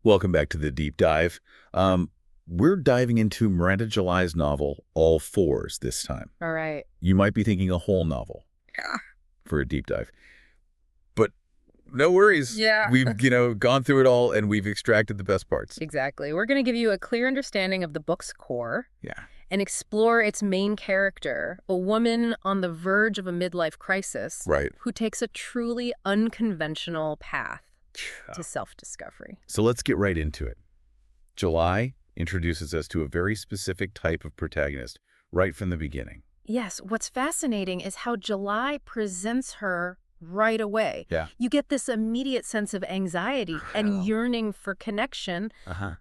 Welcome back to the deep dive. We're diving into Miranda July's novel, All Fours, this time. All right. You might be thinking a whole novel Yeah. for a deep dive. But no worries. Yeah. We've, gone through it all and we've extracted the best parts. Exactly. We're going to give you a clear understanding of the book's core Yeah. and explore its main character, a woman on the verge of a midlife crisis Right. who takes a truly unconventional path to self-discovery. So let's get right into it. July introduces us to a very specific type of protagonist right from the beginning. Yes, what's fascinating is how July presents her right away. Yeah. You get this immediate sense of anxiety and yearning for connection,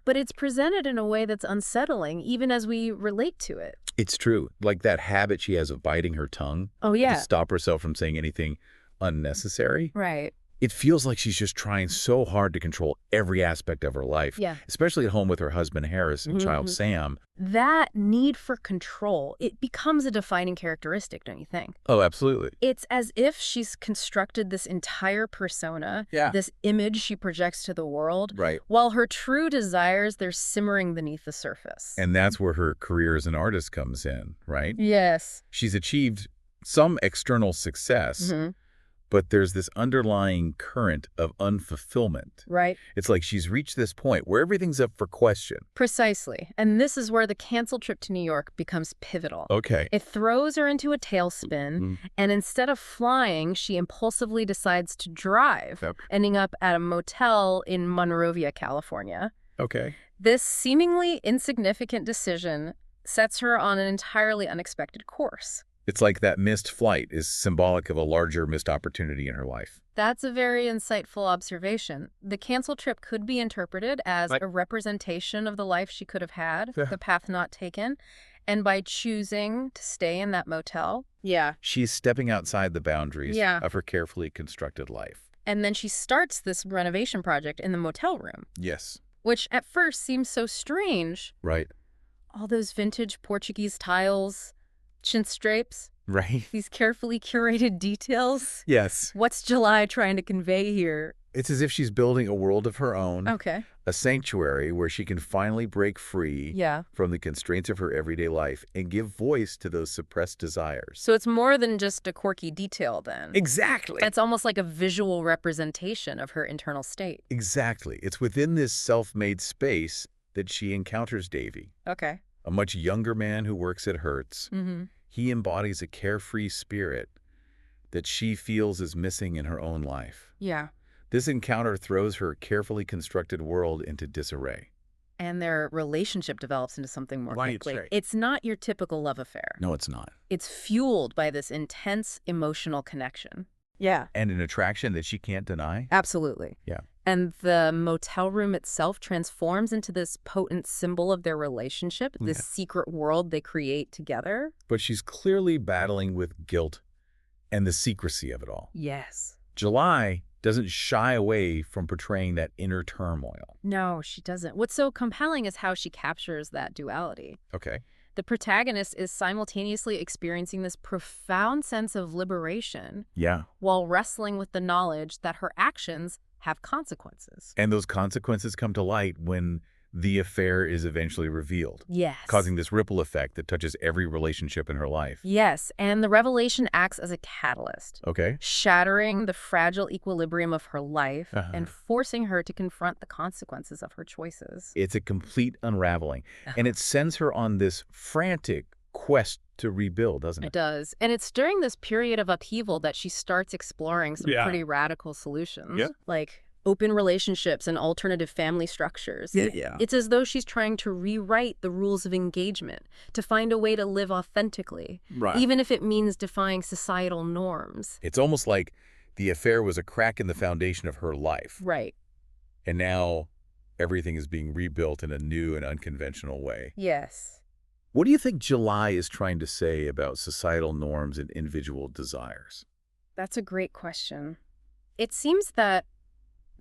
but it's presented in a way that's unsettling, even as we relate to it. It's true. Like that habit she has of biting her tongue. Oh, yeah. To stop herself from saying anything unnecessary. Right. It feels like she's just trying so hard to control every aspect of her life, Yeah. especially at home with her husband Harris and child Sam. That need for control, it becomes a defining characteristic, don't you think? Oh, absolutely. It's as if she's constructed this entire persona, Yeah. this image she projects to the world, Right. while her true desires, they're simmering beneath the surface. And that's where her career as an artist comes in, right? Yes. She's achieved some external success, but there's this underlying current of unfulfillment. Right. It's like she's reached this point where everything's up for question. Precisely. And this is where the canceled trip to New York becomes pivotal. Okay. It throws her into a tailspin, and instead of flying, she impulsively decides to drive, ending up at a motel in Monrovia, California. Okay. This seemingly insignificant decision sets her on an entirely unexpected course. It's like that missed flight is symbolic of a larger missed opportunity in her life. That's a very insightful observation. The canceled trip could be interpreted as a representation of the life she could have had, the path not taken, and by choosing to stay in that motel. Yeah. She's stepping outside the boundaries Yeah. of her carefully constructed life. And then she starts this renovation project in the motel room, Yes. which at first seems so strange. Right. All those vintage Portuguese tiles, chintz drapes, Right. these carefully curated details. Yes. What's July trying to convey here? It's as if she's building a world of her own, Okay. a sanctuary where she can finally break free Yeah. from the constraints of her everyday life and give voice to those suppressed desires. So it's more than just a quirky detail then. Exactly. It's almost like a visual representation of her internal state. Exactly. It's within this self-made space that she encounters Davey, Okay. a much younger man who works at Hertz. He embodies a carefree spirit that she feels is missing in her own life. Yeah. This encounter throws her carefully constructed world into disarray. And their relationship develops into something more Right, quickly. right. It's not your typical love affair. No, it's not. It's fueled by this intense emotional connection. Yeah. And an attraction that she can't deny. Absolutely. Yeah. And the motel room itself transforms into this potent symbol of their relationship, this secret world they create together. But she's clearly battling with guilt and the secrecy of it all. Yes. July doesn't shy away from portraying that inner turmoil. No, she doesn't. What's so compelling is how she captures that duality. Okay. The protagonist is simultaneously experiencing this profound sense of liberation Yeah. while wrestling with the knowledge that her actions have consequences. And those consequences come to light when the affair is eventually revealed, Yes. causing this ripple effect that touches every relationship in her life. Yes, and the revelation acts as a catalyst, Okay. shattering the fragile equilibrium of her life and forcing her to confront the consequences of her choices. It's a complete unraveling, and it sends her on this frantic quest to rebuild, doesn't It it? does. And it's during this period of upheaval that she starts exploring some Yeah. pretty radical solutions, Yeah. like open relationships and alternative family structures. Yeah. It's as though she's trying to rewrite the rules of engagement, to find a way to live authentically, Right. even if it means defying societal norms. It's almost like the affair was a crack in the foundation of her life, Right. and now everything is being rebuilt in a new and unconventional way. Yes. What do you think July is trying to say about societal norms and individual desires? That's a great question. It seems that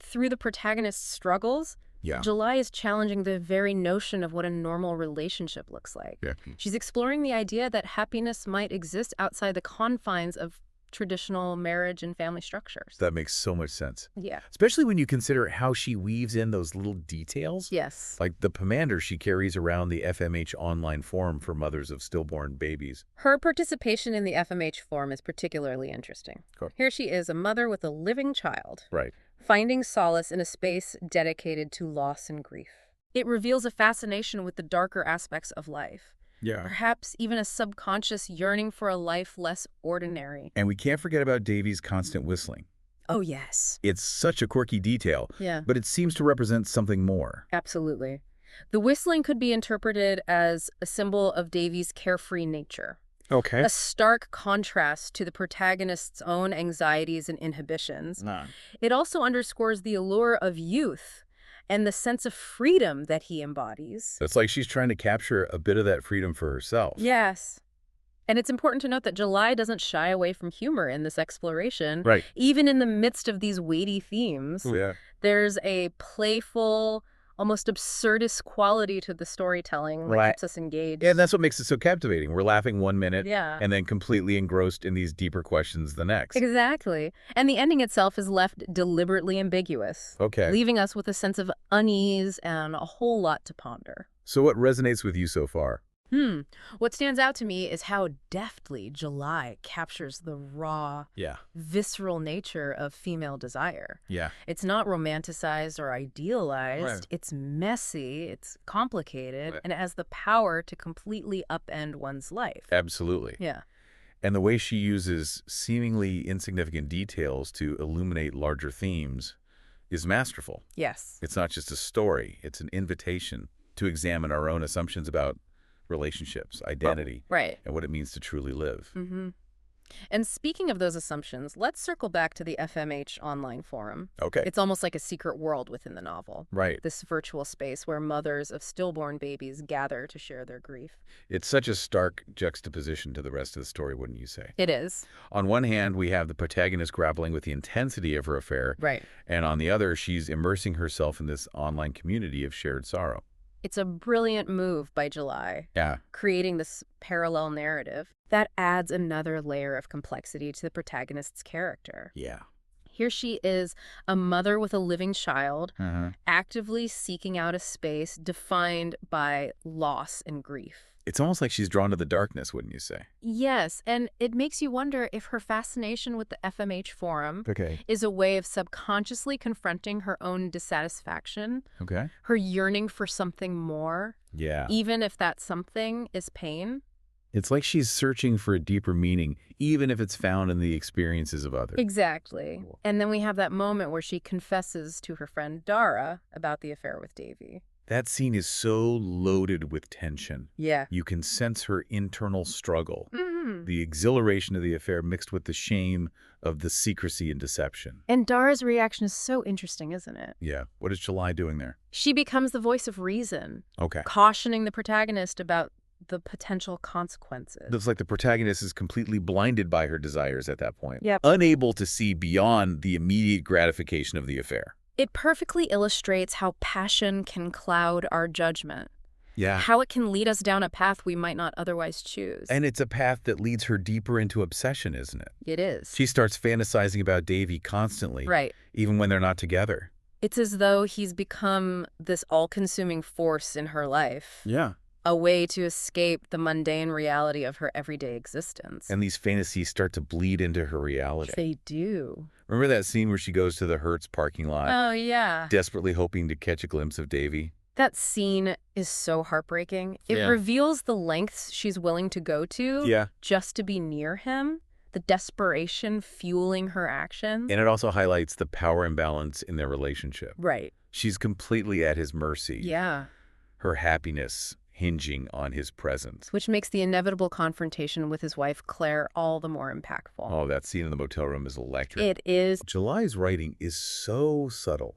through the protagonist's struggles, Yeah. July is challenging the very notion of what a normal relationship looks like. Yeah. She's exploring the idea that happiness might exist outside the confines of traditional marriage and family structures. That makes so much sense. Yeah. Especially when you consider how she weaves in those little details. Yes. Like the pomander she carries around the FMH online forum for mothers of stillborn babies. Her participation in the FMH forum is particularly interesting. Cool. Here she is, a mother with a living child. Right. Finding solace in a space dedicated to loss and grief. It reveals a fascination with the darker aspects of life. Yeah. Perhaps even a subconscious yearning for a life less ordinary. And we can't forget about Davey's constant whistling. Oh, yes. It's such a quirky detail, Yeah. but it seems to represent something more. Absolutely. The whistling could be interpreted as a symbol of Davey's carefree nature. Okay. A stark contrast to the protagonist's own anxieties and inhibitions. It also underscores the allure of youth and the sense of freedom that he embodies. It's like she's trying to capture a bit of that freedom for herself. Yes. And it's important to note that July doesn't shy away from humor in this exploration. Right. Even in the midst of these weighty themes, Yeah. there's a playful, almost absurdist quality to the storytelling that keeps us engaged. And that's what makes it so captivating. We're laughing one minute and then completely engrossed in these deeper questions the next. Exactly. And the ending itself is left deliberately ambiguous, leaving us with a sense of unease and a whole lot to ponder. So what resonates with you so far? What stands out to me is how deftly July captures the raw, visceral nature of female desire. Yeah. It's not romanticized or idealized. Right. It's messy, it's complicated, and it has the power to completely upend one's life. Absolutely. Yeah. And the way she uses seemingly insignificant details to illuminate larger themes is masterful. Yes. It's not just a story. It's an invitation to examine our own assumptions about relationships, identity, and what it means to truly live. And speaking of those assumptions, let's circle back to the FMH online forum. Okay. It's almost like a secret world within the novel. Right. This virtual space where mothers of stillborn babies gather to share their grief. It's such a stark juxtaposition to the rest of the story, wouldn't you say? It is. On one hand, we have the protagonist grappling with the intensity of her affair. Right. And on the other, she's immersing herself in this online community of shared sorrow. It's a brilliant move by July. Yeah. Creating this parallel narrative that adds another layer of complexity to the protagonist's character. Yeah. Here she is, a mother with a living child, actively seeking out a space defined by loss and grief. It's almost like she's drawn to the darkness, wouldn't you say? Yes, and it makes you wonder if her fascination with the FMH forum is a way of subconsciously confronting her own dissatisfaction, her yearning for something more, even if that something is pain. It's like she's searching for a deeper meaning, even if it's found in the experiences of others. Exactly. And then we have that moment where she confesses to her friend Dara about the affair with Davey. That scene is so loaded with tension. Yeah. You can sense her internal struggle, the exhilaration of the affair mixed with the shame of the secrecy and deception. And Dara's reaction is so interesting, isn't it? Yeah. What is July doing there? She becomes the voice of reason, Okay. cautioning the protagonist about the potential consequences. It's like the protagonist is completely blinded by her desires at that point, Yep. unable to see beyond the immediate gratification of the affair. It perfectly illustrates how passion can cloud our judgment. Yeah. How it can lead us down a path we might not otherwise choose. And it's a path that leads her deeper into obsession, isn't it? It is. She starts fantasizing about Davey constantly, Right. even when they're not together. It's as though he's become this all-consuming force in her life. Yeah. A way to escape the mundane reality of her everyday existence. And these fantasies start to bleed into her reality. They do. Remember that scene where she goes to the Hertz parking lot, Oh, yeah. desperately hoping to catch a glimpse of Davey? That scene is so heartbreaking. It reveals the lengths she's willing to go to just to be near him, the desperation fueling her actions. And it also highlights the power imbalance in their relationship. Right. She's completely at his mercy. Yeah. Her happiness hinging on his presence. Which makes the inevitable confrontation with his wife, Claire, all the more impactful. Oh, that scene in the motel room is electric. It is. July's writing is so subtle,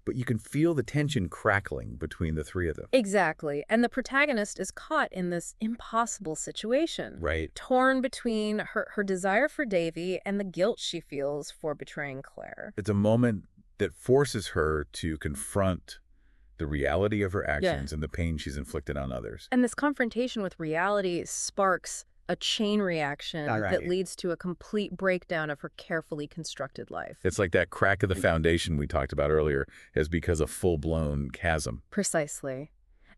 but you can feel the tension crackling between the three of them. Exactly. And the protagonist is caught in this impossible situation. Right. Torn between her desire for Davey and the guilt she feels for betraying Claire. It's a moment that forces her to confront the reality of her actions and the pain she's inflicted on others. And this confrontation with reality sparks a chain reaction that leads to a complete breakdown of her carefully constructed life. It's like that crack of the foundation we talked about earlier has become a full-blown chasm. Precisely.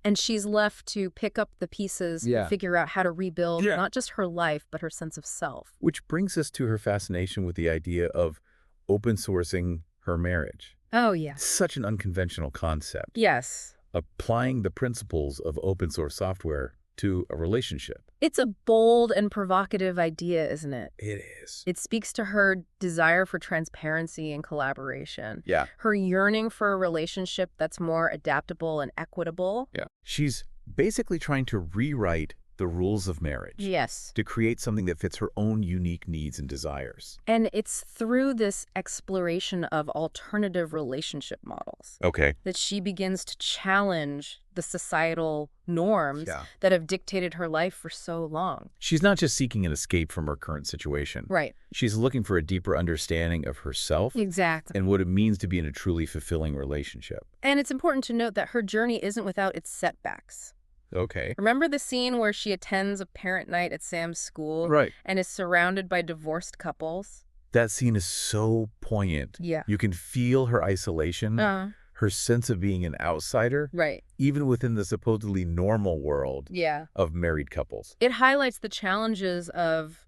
And she's left to pick up the pieces and figure out how to rebuild not just her life, but her sense of self. Which brings us to her fascination with the idea of open sourcing her marriage. Oh, yeah. Such an unconventional concept. Yes. Applying the principles of open source software to a relationship. It's a bold and provocative idea, isn't it? It is. It speaks to her desire for transparency and collaboration. Yeah. Her yearning for a relationship that's more adaptable and equitable. Yeah. She's basically trying to rewrite the rules of marriage. Yes. To create something that fits her own unique needs and desires. And it's through this exploration of alternative relationship models that she begins to challenge the societal norms that have dictated her life for so long. She's not just seeking an escape from her current situation. Right. She's looking for a deeper understanding of herself. Exactly. And what it means to be in a truly fulfilling relationship. And it's important to note that her journey isn't without its setbacks. Okay. Remember the scene where she attends a parent night at Sam's school and is surrounded by divorced couples? That scene is so poignant. Yeah. You can feel her isolation, her sense of being an outsider, even within the supposedly normal world of married couples. It highlights the challenges of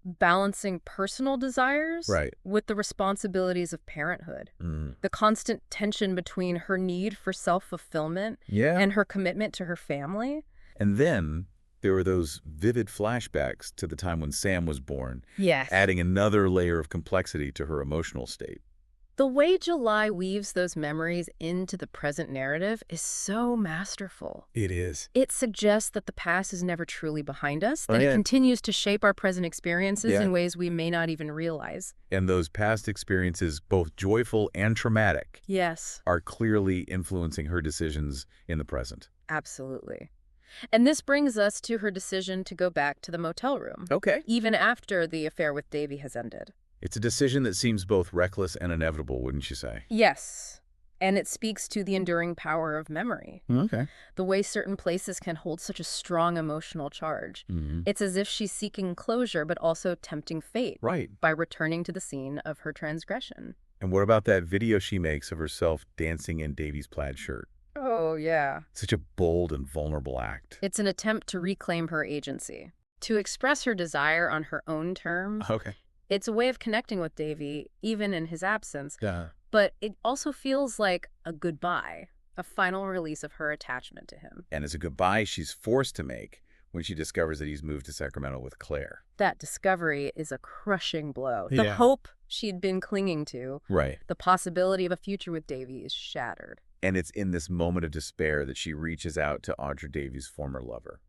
balancing personal desires with the responsibilities of parenthood. The constant tension between her need for self-fulfillment and her commitment to her family. And then there were those vivid flashbacks to the time when Sam was born, adding another layer of complexity to her emotional state. The way July weaves those memories into the present narrative is so masterful. It is. It suggests that the past is never truly behind us, that it continues to shape our present experiences in ways we may not even realize. And those past experiences, both joyful and traumatic, are clearly influencing her decisions in the present. Absolutely. And this brings us to her decision to go back to the motel room. Even after the affair with Davey has ended. It's a decision that seems both reckless and inevitable, wouldn't you say? Yes. And it speaks to the enduring power of memory. The way certain places can hold such a strong emotional charge. It's as if she's seeking closure, but also tempting fate. By returning to the scene of her transgression. And what about that video she makes of herself dancing in Davey's plaid shirt? Oh, yeah. Such a bold and vulnerable act. It's an attempt to reclaim her agency. To express her desire on her own terms. It's a way of connecting with Davey, even in his absence. But it also feels like a goodbye, a final release of her attachment to him. And it's a goodbye she's forced to make when she discovers that he's moved to Sacramento with Claire. That discovery is a crushing blow. The hope she'd been clinging to, the possibility of a future with Davey is shattered. And it's in this moment of despair that she reaches out to Audra Davey's former lover.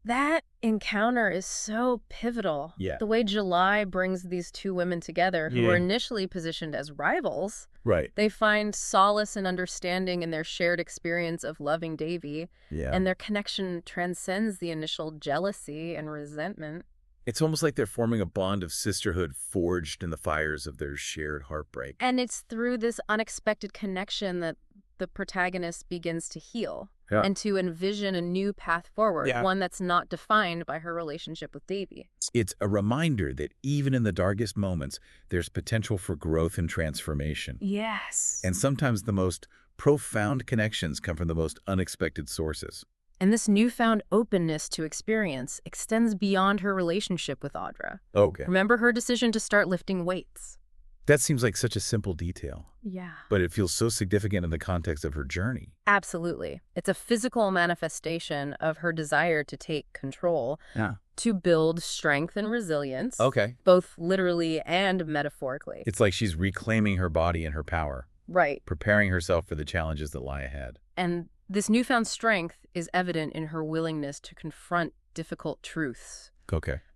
That encounter is so pivotal. The way July brings these two women together who were initially positioned as rivals. They find solace and understanding in their shared experience of loving Davey. And their connection transcends the initial jealousy and resentment. It's almost like they're forming a bond of sisterhood forged in the fires of their shared heartbreak. And it's through this unexpected connection that the protagonist begins to heal. And to envision a new path forward, one that's not defined by her relationship with Davey. It's a reminder that even in the darkest moments, there's potential for growth and transformation. Yes. And sometimes the most profound connections come from the most unexpected sources. And this newfound openness to experience extends beyond her relationship with Audra. Remember her decision to start lifting weights? That seems like such a simple detail. Yeah. But it feels so significant in the context of her journey. Absolutely. It's a physical manifestation of her desire to take control, to build strength and resilience, both literally and metaphorically. It's like she's reclaiming her body and her power. Preparing herself for the challenges that lie ahead. And this newfound strength is evident in her willingness to confront difficult truths,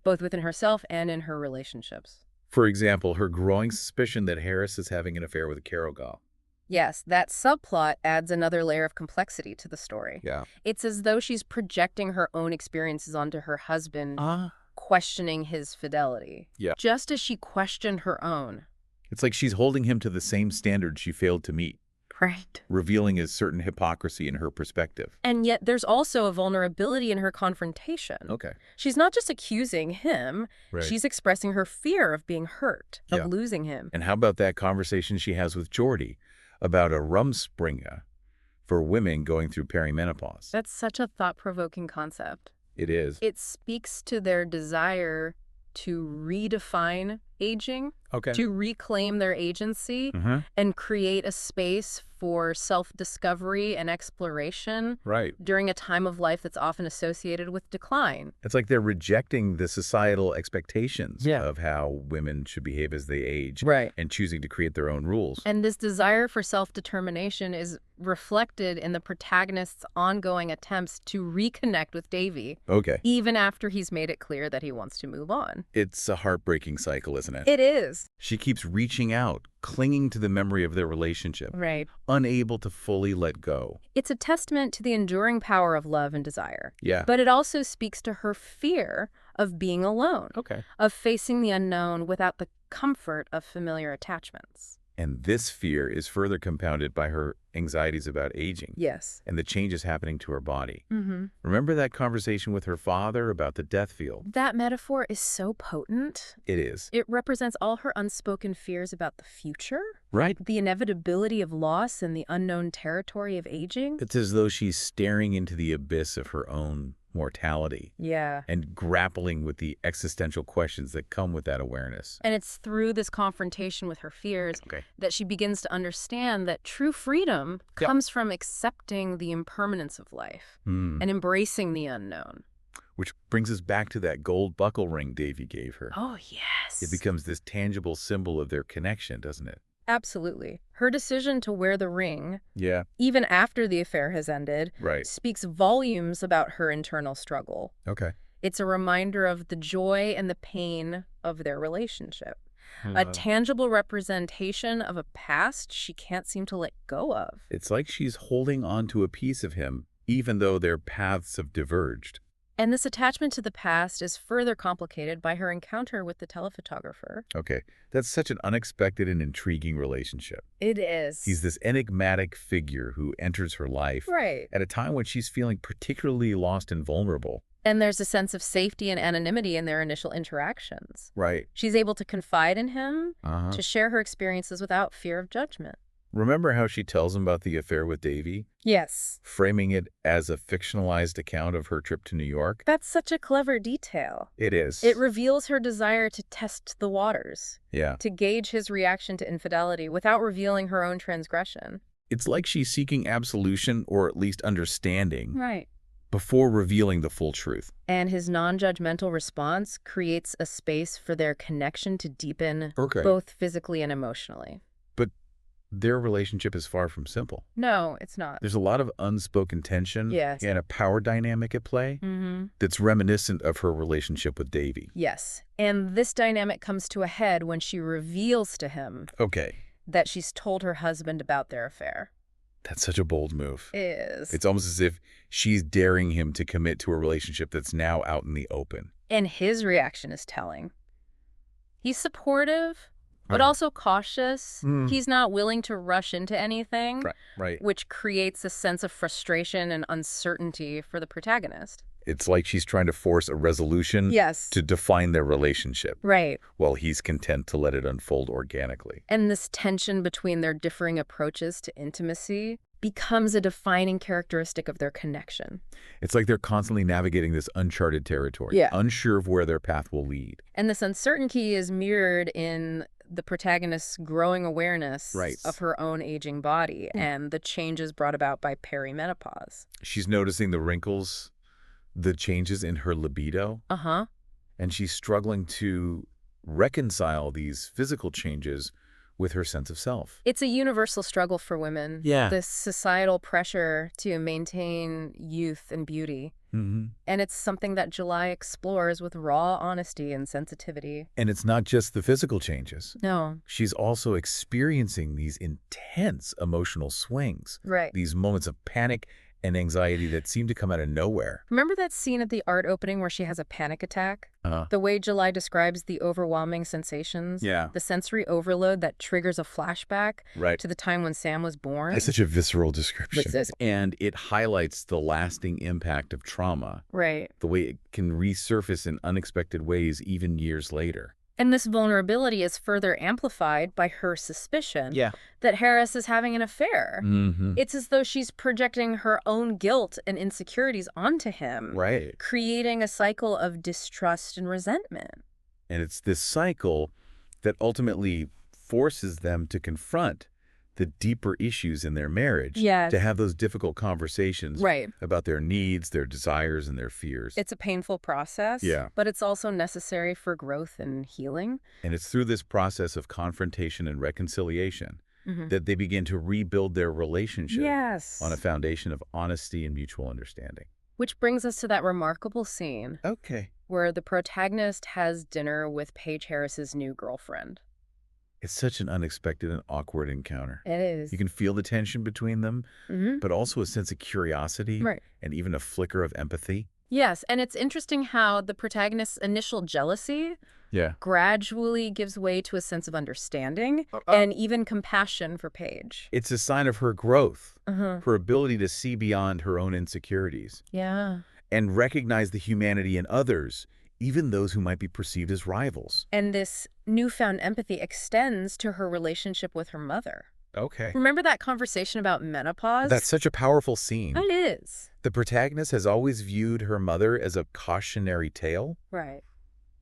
both within herself and in her relationships. For example, her growing suspicion that Harris is having an affair with Carol. Yes, that subplot adds another layer of complexity to the story. It's as though she's projecting her own experiences onto her husband, questioning his fidelity. Just as she questioned her own. It's like she's holding him to the same standard she failed to meet. Right. revealing a certain hypocrisy in her perspective. And yet there's also a vulnerability in her confrontation. Okay. She's not just accusing him, Right. she's expressing her fear of being hurt, Yeah. of losing him. And how about that conversation she has with Geordie about a rumspringa for women going through perimenopause? That's such a thought-provoking concept. It is. It speaks to their desire to redefine aging, to reclaim their agency, and create a space for self-discovery and exploration during a time of life that's often associated with decline. It's like they're rejecting the societal expectations of how women should behave as they age and choosing to create their own rules. And this desire for self-determination is reflected in the protagonist's ongoing attempts to reconnect with Davey, even after he's made it clear that he wants to move on. It's a heartbreaking cycle, isn't it? It is. She keeps reaching out, clinging to the memory of their relationship, unable to fully let go. It's a testament to the enduring power of love and desire. Yeah. But it also speaks to her fear of being alone, of facing the unknown without the comfort of familiar attachments. And this fear is further compounded by her anxieties about aging. Yes. And the changes happening to her body. Remember that conversation with her father about the death field? That metaphor is so potent. It is. It represents all her unspoken fears about the future. Right. The inevitability of loss and the unknown territory of aging. It's as though she's staring into the abyss of her own mortality. Yeah. And grappling with the existential questions that come with that awareness. And it's through this confrontation with her fears that she begins to understand that true freedom comes from accepting the impermanence of life and embracing the unknown. Which brings us back to that gold buckle ring Davey gave her. Oh, yes. It becomes this tangible symbol of their connection, doesn't it? Absolutely. Her decision to wear the ring, even after the affair has ended, speaks volumes about her internal struggle. It's a reminder of the joy and the pain of their relationship. A tangible representation of a past she can't seem to let go of. It's like she's holding on to a piece of him, even though their paths have diverged. And this attachment to the past is further complicated by her encounter with the telephotographer. That's such an unexpected and intriguing relationship. It is. He's this enigmatic figure who enters her life at a time when she's feeling particularly lost and vulnerable. And there's a sense of safety and anonymity in their initial interactions. She's able to confide in him, to share her experiences without fear of judgment. Remember how she tells him about the affair with Davey? Yes. Framing it as a fictionalized account of her trip to New York? That's such a clever detail. It is. It reveals her desire to test the waters. Yeah. To gauge his reaction to infidelity without revealing her own transgression. It's like she's seeking absolution or at least understanding. Right. Before revealing the full truth. And his non-judgmental response creates a space for their connection to deepen both physically and emotionally. But their relationship is far from simple. No, it's not. There's a lot of unspoken tension and a power dynamic at play that's reminiscent of her relationship with Davey. Yes. And this dynamic comes to a head when she reveals to him that she's told her husband about their affair. That's such a bold move. It is. It's almost as if she's daring him to commit to a relationship that's now out in the open. And his reaction is telling. He's supportive, but also cautious. He's not willing to rush into anything, which creates a sense of frustration and uncertainty for the protagonist. It's like she's trying to force a resolution to define their relationship. While he's content to let it unfold organically. And this tension between their differing approaches to intimacy becomes a defining characteristic of their connection. It's like they're constantly navigating this uncharted territory, unsure of where their path will lead. And this uncertainty is mirrored in the protagonist's growing awareness of her own aging body and the changes brought about by perimenopause. She's noticing the wrinkles, the changes in her libido. And she's struggling to reconcile these physical changes with her sense of self. It's a universal struggle for women. This societal pressure to maintain youth and beauty. And it's something that July explores with raw honesty and sensitivity. And it's not just the physical changes. No. She's also experiencing these intense emotional swings. These moments of panic and anxiety that seem to come out of nowhere. Remember that scene at the art opening where she has a panic attack? The way July describes the overwhelming sensations, Yeah. the sensory overload that triggers a flashback Right. to the time when Sam was born. That's such a visceral description. This is- And it highlights the lasting impact of trauma, Right. the way it can resurface in unexpected ways even years later. And this vulnerability is further amplified by her suspicion Yeah. that Harris is having an affair. Mm-hmm. It's as though she's projecting her own guilt and insecurities onto him, Right. creating a cycle of distrust and resentment. And it's this cycle that ultimately forces them to confront the deeper issues in their marriage, Yes. to have those difficult conversations Right. about their needs, their desires, and their fears. It's a painful process, Yeah. but it's also necessary for growth and healing. And it's through this process of confrontation and reconciliation Mhm. that they begin to rebuild their relationship Yes. on a foundation of honesty and mutual understanding. Which brings us to that remarkable scene Okay. where the protagonist has dinner with Paige Harris's new girlfriend. It's such an unexpected and awkward encounter. It is. You can feel the tension between them, Mhm. but also a sense of curiosity Right. and even a flicker of empathy. Yes, and it's interesting how the protagonist's initial jealousy Yeah. gradually gives way to a sense of understanding and even compassion for Paige. It's a sign of her growth, Uh-huh. her ability to see beyond her own insecurities Yeah. and recognize the humanity in others, even those who might be perceived as rivals. And this newfound empathy extends to her relationship with her mother. Okay. Remember that conversation about menopause? That's such a powerful scene. It is. The protagonist has always viewed her mother as a cautionary tale, Right.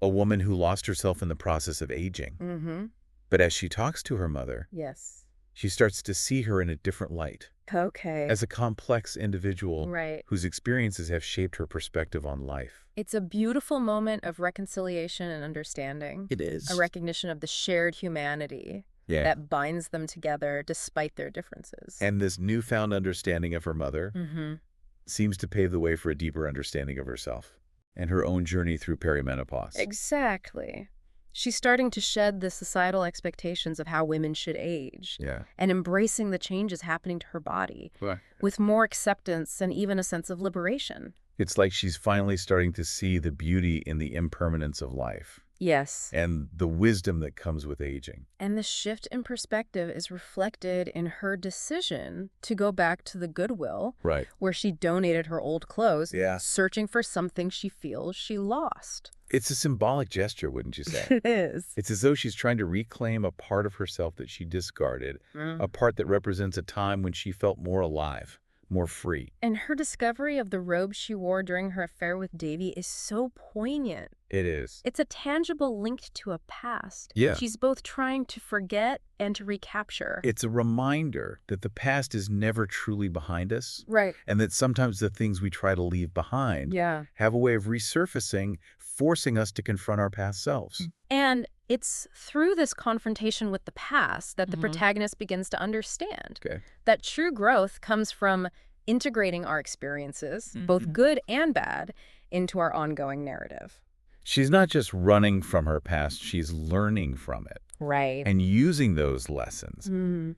a woman who lost herself in the process of aging. Mm-hmm. But as she talks to her mother, Yes. she starts to see her in a different light, Okay. as a complex individual Right. whose experiences have shaped her perspective on life. It's a beautiful moment of reconciliation and understanding. It is. A recognition of the shared humanity Yeah. that binds them together despite their differences. And this newfound understanding of her mother Mm-hmm. seems to pave the way for a deeper understanding of herself and her own journey through perimenopause. Exactly. She's starting to shed the societal expectations of how women should age Yeah. and embracing the changes happening to her body Well, with more acceptance and even a sense of liberation. it's like she's finally starting to see the beauty in the impermanence of life Yes. and the wisdom that comes with aging. And the shift in perspective is reflected in her decision to go back to the Goodwill, Right. where she donated her old clothes, Yeah. searching for something she feels she lost. It's a symbolic gesture, wouldn't you say? It is. It's as though she's trying to reclaim a part of herself that she discarded, a part that represents a time when she felt more alive, more free. And her discovery of the robe she wore during her affair with Davey is so poignant. It is. It's a tangible link to a past. Yeah. She's both trying to forget and to recapture. It's a reminder that the past is never truly behind us, Right. and that sometimes the things we try to leave behind Yeah. have a way of resurfacing, forcing us to confront our past selves. And it's through this confrontation with the past that the protagonist begins to understand Okay. that true growth comes from integrating our experiences, both good and bad, into our ongoing narrative. She's not just running from her past, she's learning from it Right. and using those lessons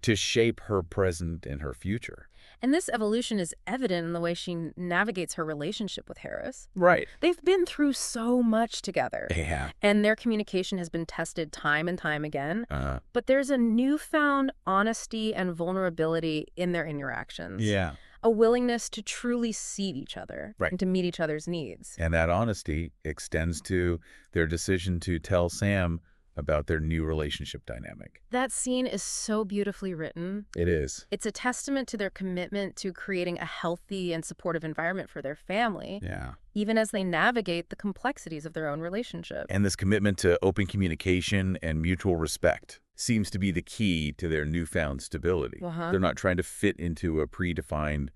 to shape her present and her future. And this evolution is evident in the way she navigates her relationship with Harris. Right. They've been through so much together. Yeah. And their communication has been tested time and time again. Uh, But there's a newfound honesty and vulnerability in their interactions. yeah. A willingness to truly see each other Right. and to meet each other's needs. And that honesty extends to their decision to tell Sam about their new relationship dynamic. That scene is so beautifully written. It is. It's a testament to their commitment to creating a healthy and supportive environment for their family, Yeah. even as they navigate the complexities of their own relationship. And this commitment to open communication and mutual respect seems to be the key to their newfound stability. They're not trying to fit into a predefined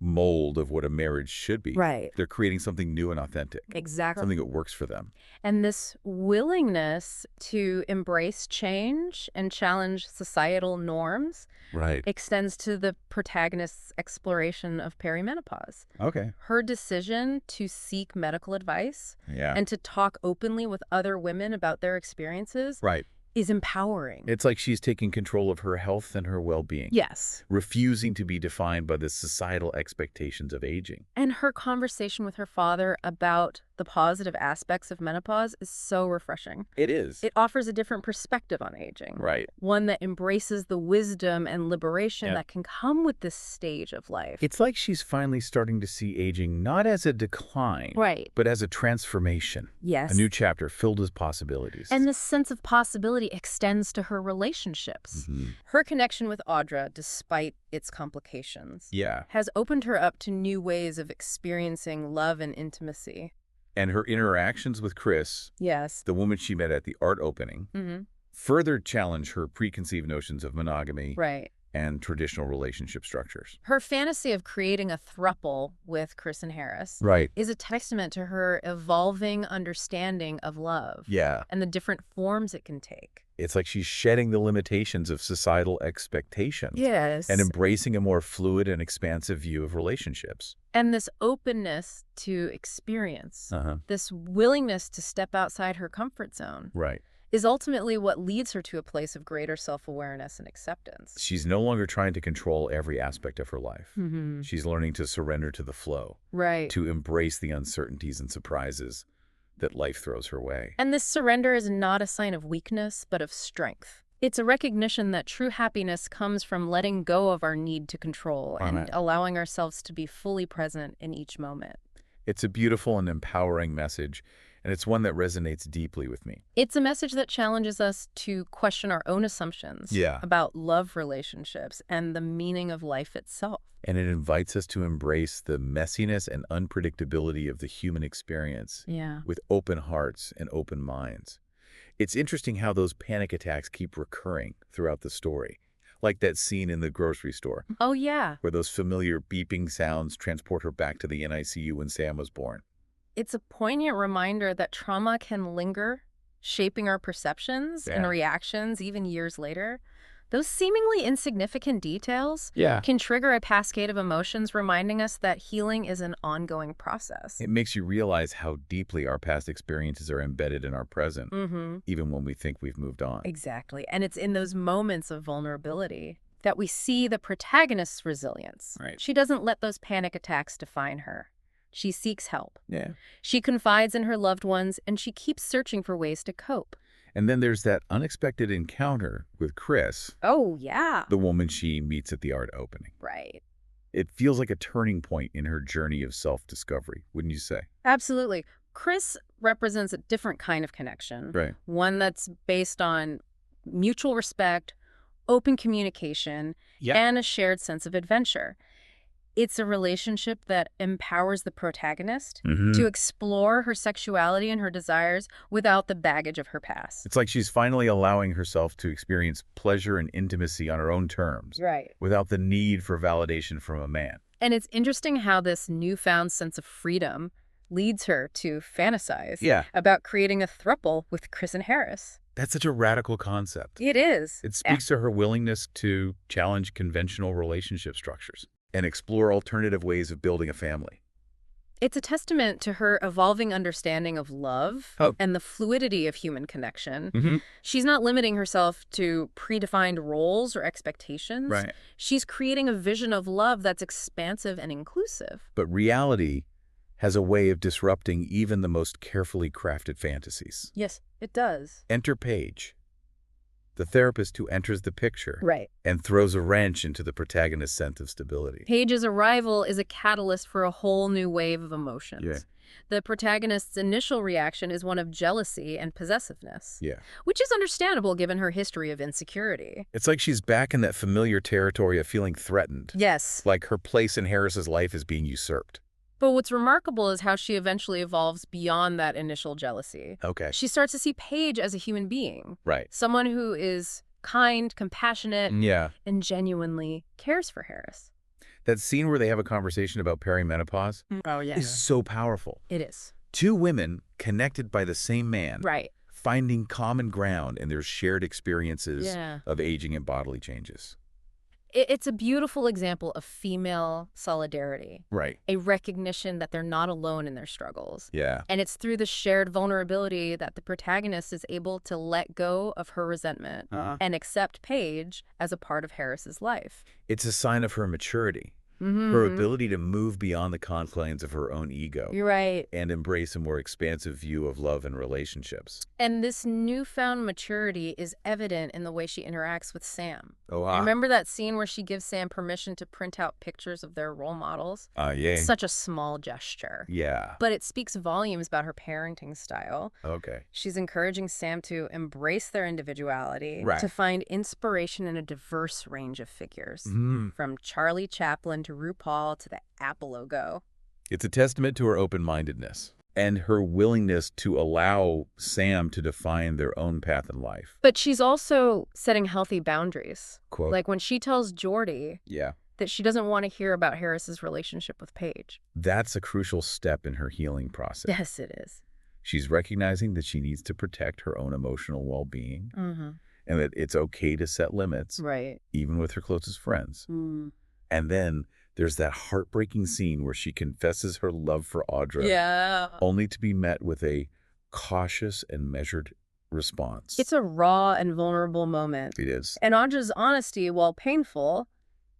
mold of what a marriage should be. Right. They're creating something new and authentic, Exactly. something that works for them. And this willingness to embrace change and challenge societal norms Right. extends to the protagonist's exploration of perimenopause. Okay. Her decision to seek medical advice Yeah. and to talk openly with other women about their experiences Right. is empowering. It's like she's taking control of her health and her well-being. Yes. Refusing to be defined by the societal expectations of aging. And her conversation with her father about the positive aspects of menopause is so refreshing. It is. It offers a different perspective on aging. Right. One that embraces the wisdom and liberation that can come with this stage of life. It's like she's finally starting to see aging not as a decline, but as a transformation. Yes. A new chapter filled with possibilities. And this sense of possibility extends to her relationships. Her connection with Audra, despite its complications, has opened her up to new ways of experiencing love and intimacy. And her interactions with Chris, the woman she met at the art opening, further challenge her preconceived notions of monogamy and traditional relationship structures. Her fantasy of creating a throuple with Chris and Harris is a testament to her evolving understanding of love and the different forms it can take. It's like she's shedding the limitations of societal expectations and embracing a more fluid and expansive view of relationships. And this openness to experience, this willingness to step outside her comfort zone, is ultimately what leads her to a place of greater self-awareness and acceptance. She's no longer trying to control every aspect of her life. She's learning to surrender to the flow, to embrace the uncertainties and surprises that life throws her way. And this surrender is not a sign of weakness, but of strength. It's a recognition that true happiness comes from letting go of our need to control and allowing ourselves to be fully present in each moment. It's a beautiful and empowering message, and it's one that resonates deeply with me. It's a message that challenges us to question our own assumptions about love relationships and the meaning of life itself. And it invites us to embrace the messiness and unpredictability of the human experience with open hearts and open minds. It's interesting how those panic attacks keep recurring throughout the story, like that scene in the grocery store. Oh, yeah. Where those familiar beeping sounds transport her back to the NICU when Sam was born. It's a poignant reminder that trauma can linger, shaping our perceptions and reactions even years later. Those seemingly insignificant details can trigger a cascade of emotions, reminding us that healing is an ongoing process. It makes you realize how deeply our past experiences are embedded in our present, even when we think we've moved on. Exactly. And it's in those moments of vulnerability that we see the protagonist's resilience. She doesn't let those panic attacks define her. She seeks help. She confides in her loved ones, and she keeps searching for ways to cope. And then there's that unexpected encounter with Chris. Oh, yeah. The woman she meets at the art opening. Right. It feels like a turning point in her journey of self-discovery, wouldn't you say? Absolutely. Chris represents a different kind of connection. One that's based on mutual respect, open communication, and a shared sense of adventure. It's a relationship that empowers the protagonist to explore her sexuality and her desires without the baggage of her past. It's like she's finally allowing herself to experience pleasure and intimacy on her own terms, without the need for validation from a man. And it's interesting how this newfound sense of freedom leads her to fantasize about creating a throuple with Chris and Harris. That's such a radical concept. It is. It speaks to her willingness to challenge conventional relationship structures and explore alternative ways of building a family. It's a testament to her evolving understanding of love and the fluidity of human connection. She's not limiting herself to predefined roles or expectations. She's creating a vision of love that's expansive and inclusive. But reality has a way of disrupting even the most carefully crafted fantasies. Yes, it does. Enter Paige, the therapist who enters the picture and throws a wrench into the protagonist's sense of stability. Paige's arrival is a catalyst for a whole new wave of emotions. The protagonist's initial reaction is one of jealousy and possessiveness, which is understandable given her history of insecurity. It's like she's back in that familiar territory of feeling threatened. Like her place in Harris's life is being usurped. But what's remarkable is how she eventually evolves beyond that initial jealousy. She starts to see Paige as a human being. Someone who is kind, compassionate, and genuinely cares for Harris. That scene where they have a conversation about perimenopause is so powerful. It is. Two women connected by the same man. Finding common ground in their shared experiences of aging and bodily changes. It's a beautiful example of female solidarity. Right. A recognition that they're not alone in their struggles. Yeah. And it's through the shared vulnerability that the protagonist is able to let go of her resentment and accept Paige as a part of Harris's life. It's a sign of her maturity. Her ability to move beyond the confines of her own ego. You're right. And embrace a more expansive view of love and relationships. And this newfound maturity is evident in the way she interacts with Sam. Oh, Remember that scene where she gives Sam permission to print out pictures of their role models? Yeah. It's such a small gesture. Yeah. But it speaks volumes about her parenting style. Okay. She's encouraging Sam to embrace their individuality, Right. to find inspiration in a diverse range of figures, from Charlie Chaplin to RuPaul to the Apple logo. It's a testament to her open-mindedness and her willingness to allow Sam to define their own path in life. But she's also setting healthy boundaries. Quote. Like when she tells Jordy that she doesn't want to hear about Harris's relationship with Paige. That's a crucial step in her healing process. Yes, it is. She's recognizing that she needs to protect her own emotional well-being and that it's okay to set limits, right, even with her closest friends. And then there's that heartbreaking scene where she confesses her love for Audra, only to be met with a cautious and measured response. It's a raw and vulnerable moment. It is. And Audra's honesty, while painful,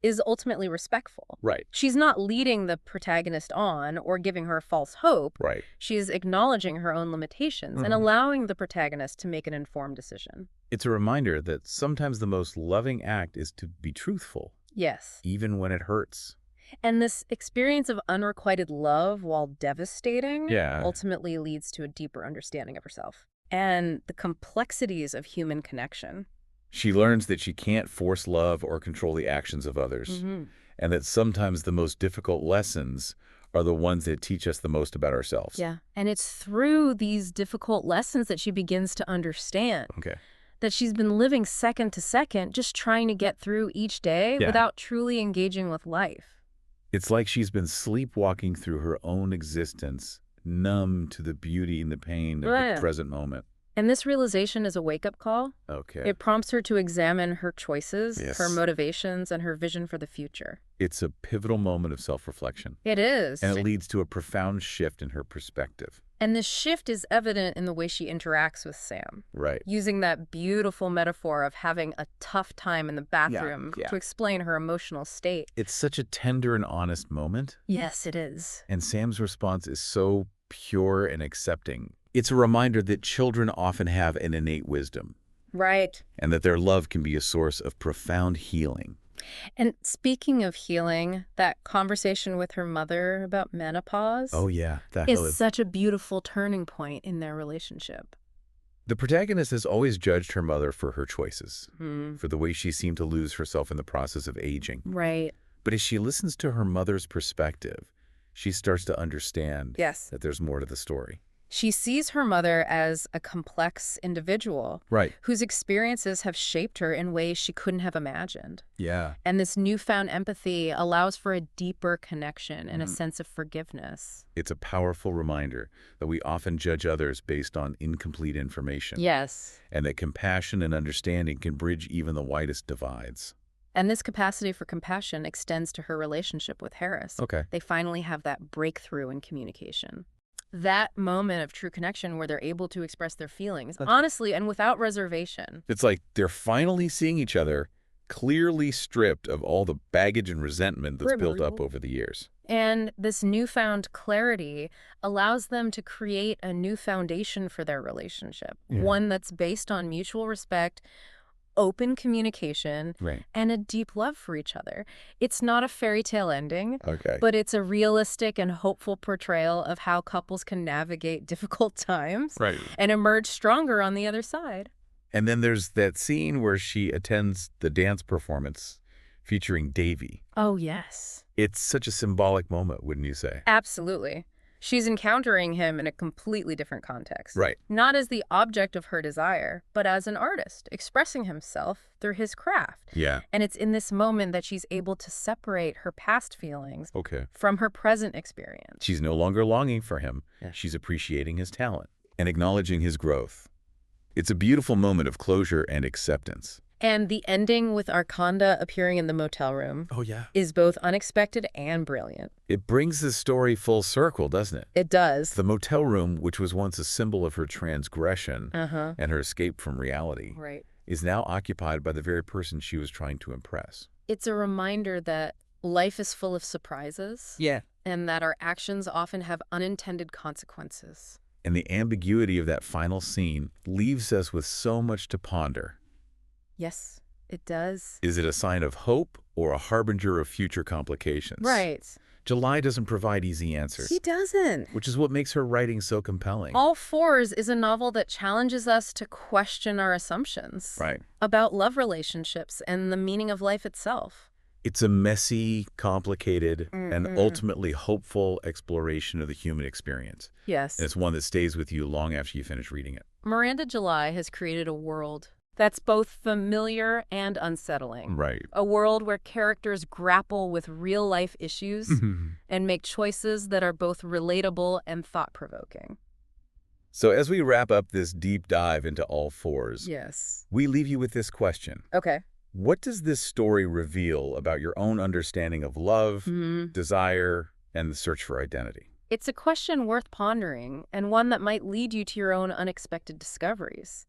is ultimately respectful. Right. She's not leading the protagonist on or giving her false hope. Right. She's acknowledging her own limitations and allowing the protagonist to make an informed decision. It's a reminder that sometimes the most loving act is to be truthful. Yes. Even when it hurts. And this experience of unrequited love, while devastating, Yeah. ultimately leads to a deeper understanding of herself and the complexities of human connection. She learns that she can't force love or control the actions of others, and that sometimes the most difficult lessons are the ones that teach us the most about ourselves. Yeah, and it's through these difficult lessons that she begins to understand that she's been living second to second, just trying to get through each day without truly engaging with life. It's like she's been sleepwalking through her own existence, numb to the beauty and the pain of the present moment. And this realization is a wake-up call. Okay. It prompts her to examine her choices, Yes. her motivations, and her vision for the future. It's a pivotal moment of self-reflection. It is. And it leads to a profound shift in her perspective. And this shift is evident in the way she interacts with Sam. Right. Using that beautiful metaphor of having a tough time in the bathroom to explain her emotional state. It's such a tender and honest moment. Yes, it is. And Sam's response is so pure and accepting. It's a reminder that children often have an innate wisdom. Right. And that their love can be a source of profound healing. And speaking of healing, that conversation with her mother about menopause is such a beautiful turning point in their relationship. The protagonist has always judged her mother for her choices, for the way she seemed to lose herself in the process of aging. Right. But as she listens to her mother's perspective, she starts to understand that there's more to the story. She sees her mother as a complex individual whose experiences have shaped her in ways she couldn't have imagined. Yeah. And this newfound empathy allows for a deeper connection and a sense of forgiveness. It's a powerful reminder that we often judge others based on incomplete information. Yes. And that compassion and understanding can bridge even the widest divides. And this capacity for compassion extends to her relationship with Harris. Okay. They finally have that breakthrough in communication. That moment of true connection where they're able to express their feelings, honestly and without reservation. It's like they're finally seeing each other, clearly stripped of all the baggage and resentment that's built up over the years. And this newfound clarity allows them to create a new foundation for their relationship, one that's based on mutual respect, open communication, and a deep love for each other. It's not a fairy tale ending, but it's a realistic and hopeful portrayal of how couples can navigate difficult times and emerge stronger on the other side. And then there's that scene where she attends the dance performance featuring Davey. Oh, yes. It's such a symbolic moment, wouldn't you say? Absolutely. She's encountering him in a completely different context. Right. Not as the object of her desire, but as an artist, expressing himself through his craft. Yeah. And it's in this moment that she's able to separate her past feelings from her present experience. She's no longer longing for him. She's appreciating his talent and acknowledging his growth. It's a beautiful moment of closure and acceptance. And the ending with Arconda appearing in the motel room is both unexpected and brilliant. It brings the story full circle, doesn't it? It does. The motel room, which was once a symbol of her transgression and her escape from reality, is now occupied by the very person she was trying to impress. It's a reminder that life is full of surprises. Yeah. And that our actions often have unintended consequences. And the ambiguity of that final scene leaves us with so much to ponder. Yes, it does. Is it a sign of hope or a harbinger of future complications? Right. July doesn't provide easy answers. He doesn't. Which is what makes her writing so compelling. All Fours is a novel that challenges us to question our assumptions. Right. About love relationships and the meaning of life itself. It's a messy, complicated, and ultimately hopeful exploration of the human experience. Yes. And it's one that stays with you long after you finish reading it. Miranda July has created a world that's both familiar and unsettling. Right. A world where characters grapple with real-life issues and make choices that are both relatable and thought-provoking. So as we wrap up this deep dive into All Fours, we leave you with this question. Okay. What does this story reveal about your own understanding of love, desire, and the search for identity? It's a question worth pondering, and one that might lead you to your own unexpected discoveries.